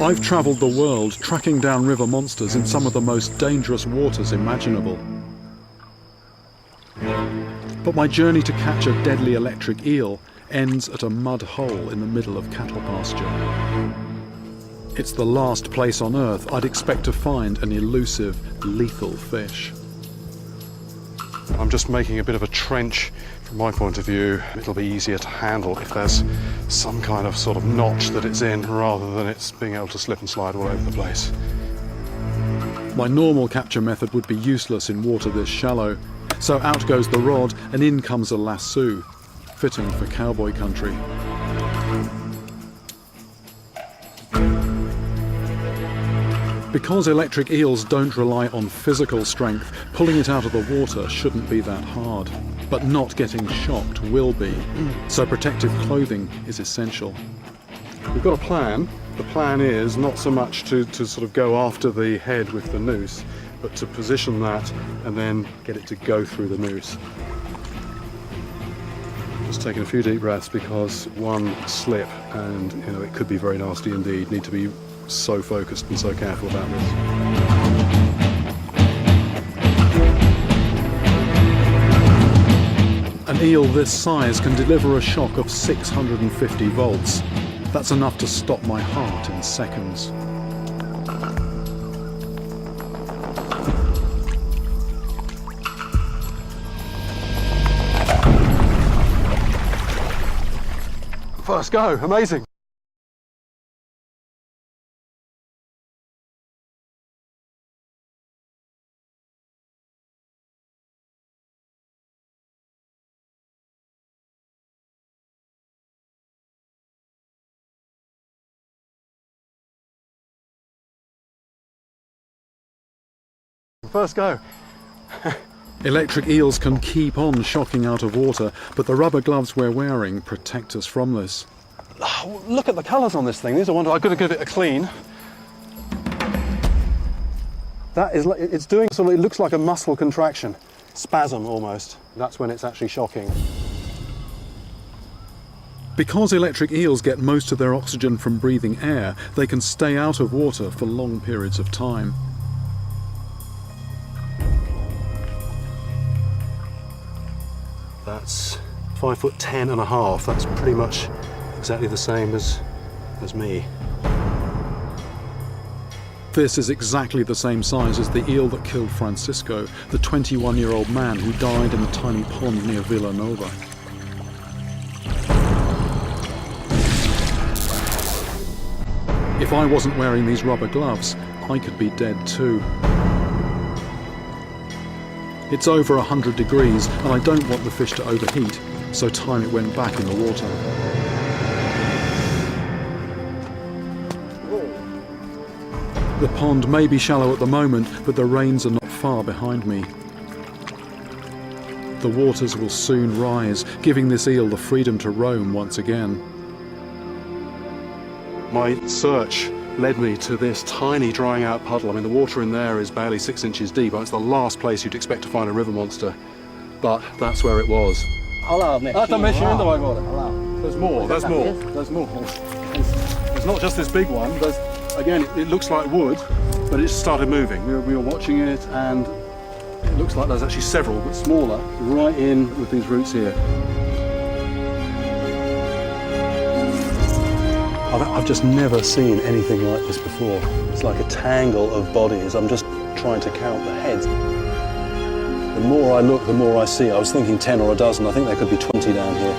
I've travelled the world tracking down river monsters in some of the most dangerous waters imaginable. But my journey to catch a deadly electric eel ends at a mud hole in the middle of cattle pasture. It's the last place on Earth I'd expect to find an elusive, lethal fish. I'm just making a bit of a trench. From my point of view, it'll be easier to handle if there's some kind of sort of notch that it's in, rather than it's being able to slip and slide all over the place. My normal capture method would be useless in water this shallow, so out goes the rod and in comes a lasso, fitting for cowboy country. Because electric eels don't rely on physical strength, pulling it out of the water shouldn't be that hard. But not getting shocked will be, so protective clothing is essential. We've got a plan. The plan is not so much to sort of go after the head with the noose, but to position that and then get it to go through the noose. Just taking a few deep breaths, because one slip and it could be very nasty indeed. Need to be so focused and so careful about this. An eel this size can deliver a shock of 650 volts. That's enough to stop my heart in seconds. First go, amazing. First go. Electric eels can keep on shocking out of water, but the rubber gloves we're wearing protect us from this. Oh, look at the colours on this thing. These are wonderful. I've got to give it a clean. That is, it's doing sort of, it looks like a muscle contraction, spasm almost. That's when it's actually shocking. Because electric eels get most of their oxygen from breathing air, they can stay out of water for long periods of time. That's 5'10½". That's pretty much exactly the same as me. This is exactly the same size as the eel that killed Francisco, the 21-year-old man who died in a tiny pond near Villanova. If I wasn't wearing these rubber gloves, I could be dead too. It's over 100 degrees and I don't want the fish to overheat, so time it went back in the water. The pond may be shallow at the moment, but the rains are not far behind me. The waters will soon rise, giving this eel the freedom to roam once again. My search led me to this tiny drying out puddle. I mean, the water in there is barely 6 inches deep. It's the last place you'd expect to find a river monster, but that's where it was. There's more, there's more, there's more. There's not just this big one. Again, it looks like wood, but it started moving. We were watching it, and it looks like there's actually several, but smaller, right in with these roots here. I've just never seen anything like this before. It's like a tangle of bodies. I'm just trying to count the heads. The more I look, the more I see. I was thinking 10 or a dozen. I think there could be 20 down here.